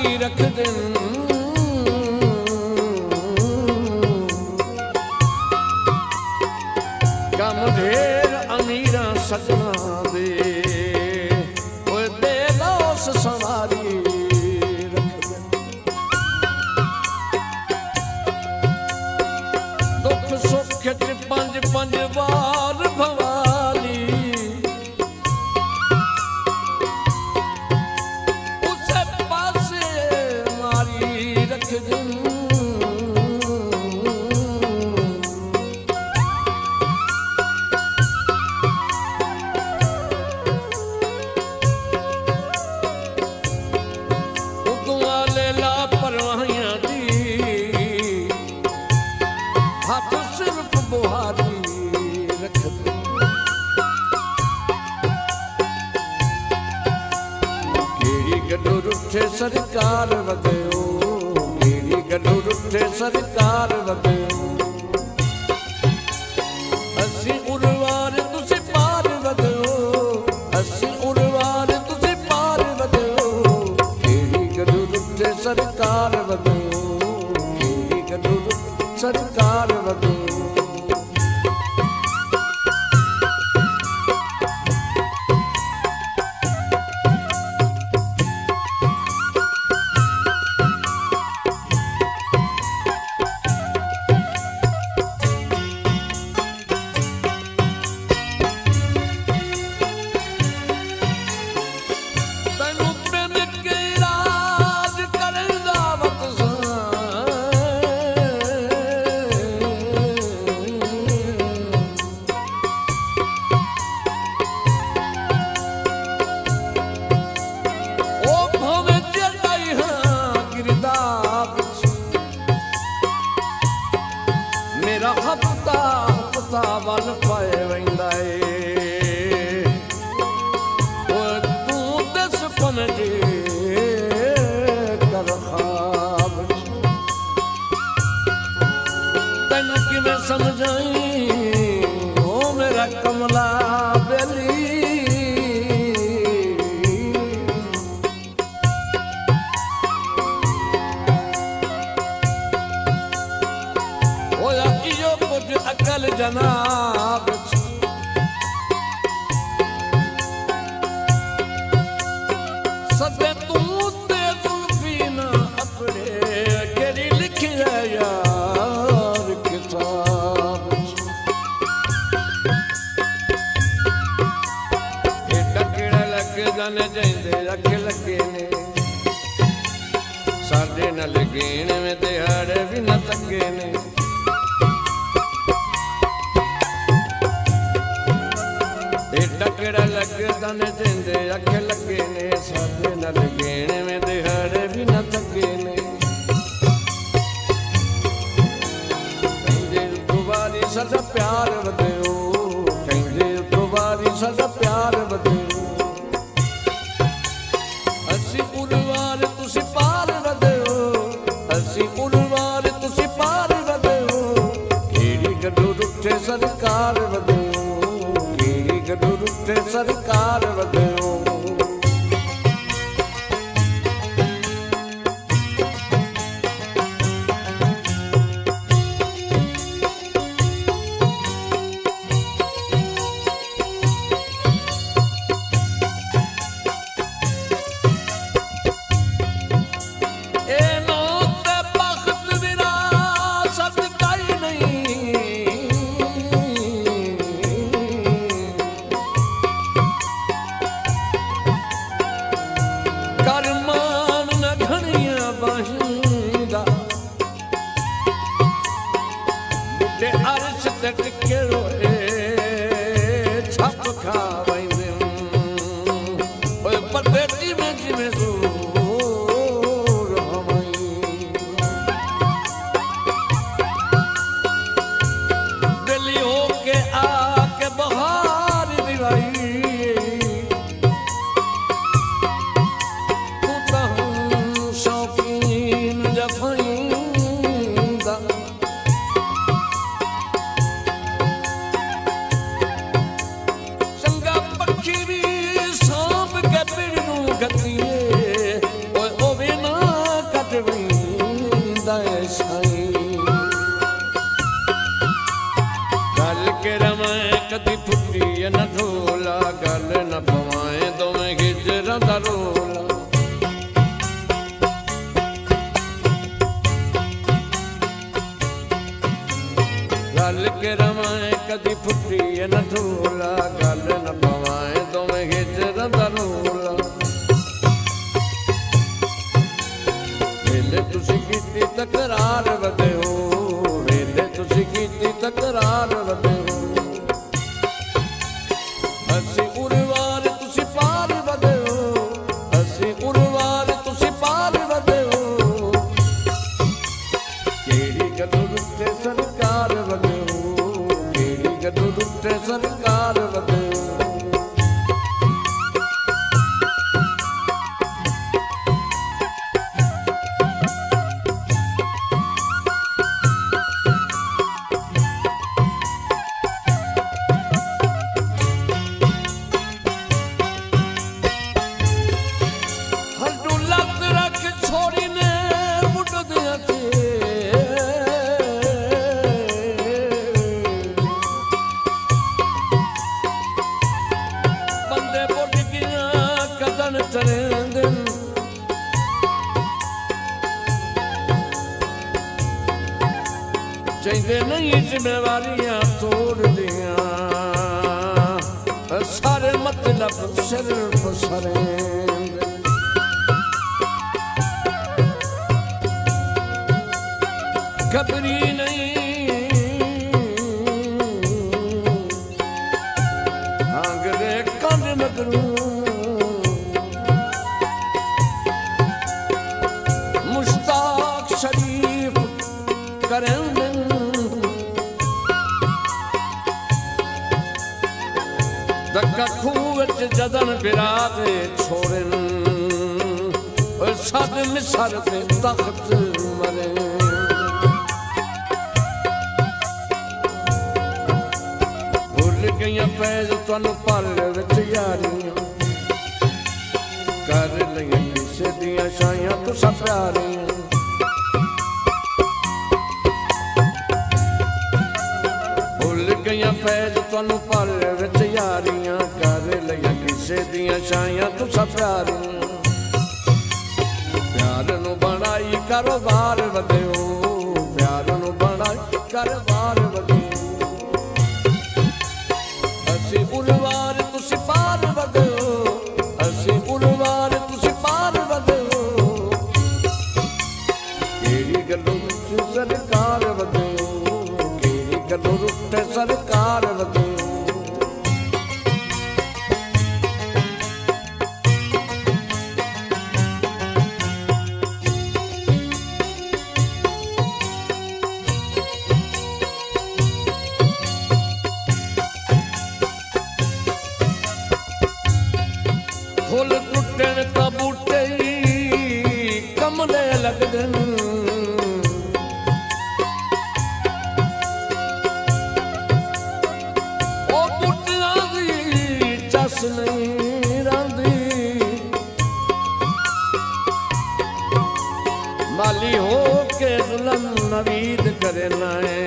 सवारी रख दिन गम ढेर अमीरा सजना दे दे लोस सवारी रख दिन दुख सुख च पंज पंज बार भवाली उसे पासे मारी रख दिन हाथ सिर्फ बुहारी रख दे केड़ी गड्डू रुठे सरकार वधियो केड़ी गड्डू रुठे सरकार वधियो असी उड़वार तुसी पार वधियो असी उड़वार तुसी पार वधियो केड़ी गड्डू रुठे सरकार वधियो केड़ी गड्डू सरकार वधियो मेरा हफ्ता हफ्ता वल पाए वेंदा ए तू दस पनजे कर ख्वाब तेन किवें समझाई ओ मेरा कमला बेली अकल जनाब सदे तू ते जुल्फी ना अपने केड़ी लिखी है यार किताब एडा केड़ा लगे जाने जाइंदे अख लगे ने साडे नाल गेण में दिहाड़े भी न तके ने केड़ा लगदा ने जिंदे अख लगे ने साडे नाल गेण में दिहाड़े भी न थके ने कहंदे दुबारी साडा प्यार वधियो कहंदे दुबारी साडा प्यार वधियो असी उड़वार तुसी पार वधियो असी उड़वार तुसी पार वधियो केड़ी गड्डू रुठे सरकार वधियो गड्डू रुठे सरकार वधियो के रवाए कदी फुटी न ढोला गल न पवाए दोवें हिजर दा रोला वेले तुसी कीती तकरार वदे हो वेले तुसी कीती तकरार वदे हो असी उरवार तुसी पार वदे हो असी उरवार तुसी पार वदे हो केड़ी गल्लों रुठे सरकार वदे हो केड़ी गल्लों रुठे सरकार वदे हो चाहिए नहीं जिम्मेवारियां तोड़ दिया सारे मतलब सिर्फ सरेंगे खबरी नहीं आंगरे कंड मगरू मुश्ताक शरीफ करेंगे धक्का खूह जदन बिरादे छोड़न सद मिसर पे तख्त मरे भुल गई फैज तुहानू पल विच यारियां कर लईआं किसे दियां शाइयां तुसां प्यारियां गईयां फैज तुहानू पल विच यारियां कर लईआं किसे दियां शाइयां तुसां प्यारियां प्यार नू बनाई कारोबार वधियो प्यार नू बनाई कारोबार वधियो असी उलवार तुसी पार वधियो असी उलवार तुसी पार वधियो केड़ी गल्लों विच सरकार वधियो केड़ी गल्लों रुठे सरकार वधियो फुल टुटन तां बूटे कमले लगदन नहीं रंदी माली हो के जुल्म नवीद करे नाए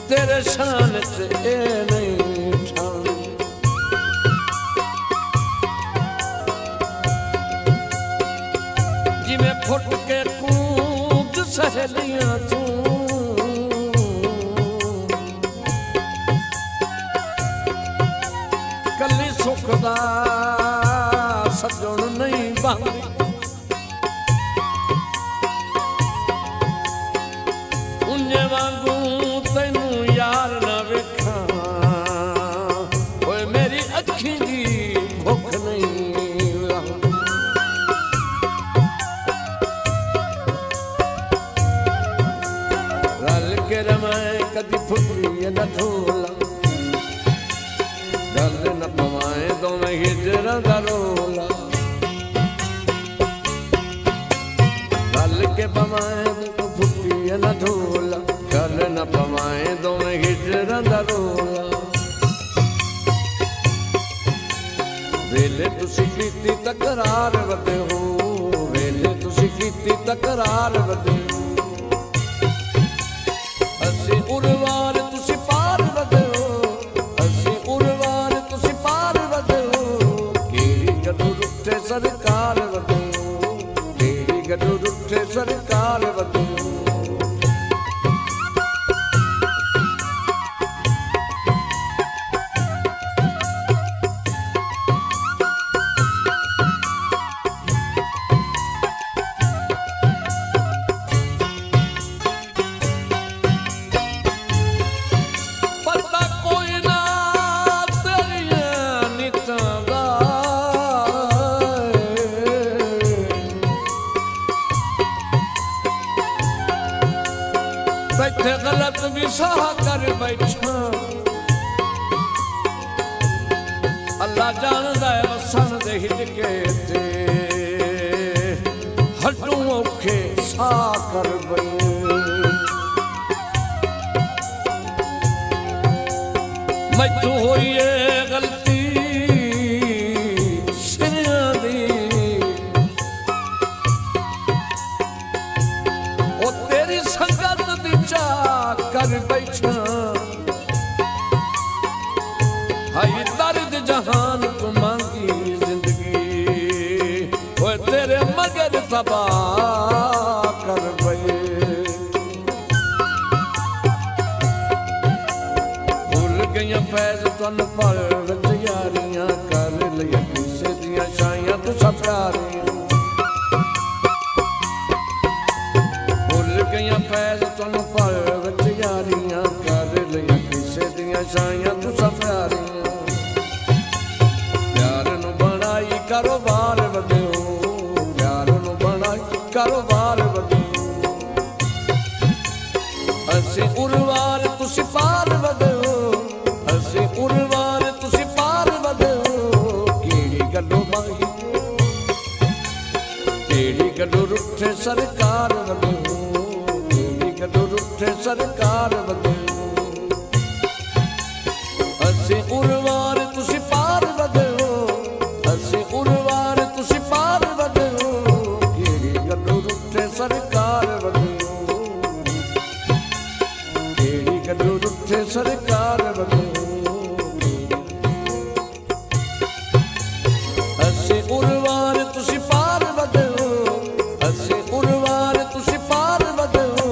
तेरे शान च ए नहीं ठानी जिमें फुट के कूद सहेलियां तू कली सुख दा सजण नहीं बनदी उन्ने वांगू तैनू यार ना वेखां ओए मेरी अखी दी भुख नहीं लगदी रल के रमाए कदी फुटी न ढोला गल न पवाए दोवें हिजर दा रोला गल के पवाए तो फुटी न ढोला गल न पवाए दोवें हिजर दा रोला वेले तुसी कीती तकरार वदे हो वेले तुसी कीती तकरार वदे हो असी उरवार तुसी पार वदे हो असी उरवार तुसी पार वदे हो केड़ी गल्लों रुठे सरकार वदे हो केड़ी गल्लों रुठे सरकार वदे हो ते गलत विसाह कर बैठा अल्लाह जानदा है वसन दे हिजके ते हड्डू औखे सा कर बई मैथू होई है गलती सिरिया दी ओ तेरी संगत दी चा कर बैठा हाय दर्द जहान तू मांगी जिंदगी ओए तेरे मगर तबाह कर बई भूल गईयां फैज तन पर विच यारियां कर लिया किसे दियां शाइयां तू सब प्यारियां भूल गईयां फैज तन पर विच यारियां कर लिया किसे दियां शाइयां तू सब प्यारियां कारोबार वधियो प्यार नूं बनाई कारोबार वधियो असीं उरवार तुसीं पार वधियो असीं उरवार तुसीं पार वधियो किहड़ी गल्लों माही किहड़ी गल्लों रुठे सरकार वधियो किहड़ी गल्लों रुठे सरकार वधियो असीं उरवार तुसीं पार वधियो उरवार तुसीं पार वधियो किहड़ी गल्लों रुठे सरकार वधियो किहड़ी गल्लों रुठे सरकार वधियो असीं उरवार तुसीं पार वधियो असीं उरवार तुसीं पार वधियो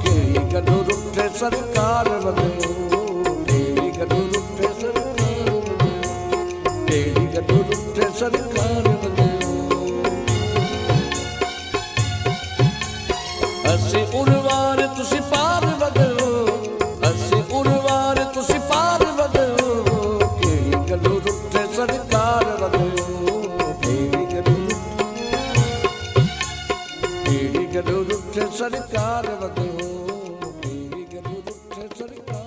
किहड़ी गल्लों रुठे सरकार वधियो किहड़ी गल्लों रुठे सरकार वधियो किहड़ी गल्लों रुठे सरकार वधियो असीं उरवार तुसीं पार वधियो असीं उरवार तुसीं पार वधियो किहड़ी गल्लों रुठे सरकार वधियो किहड़ी गल्लों रुठे सरकार वधियो किहड़ी गल्लों रुठे सरकार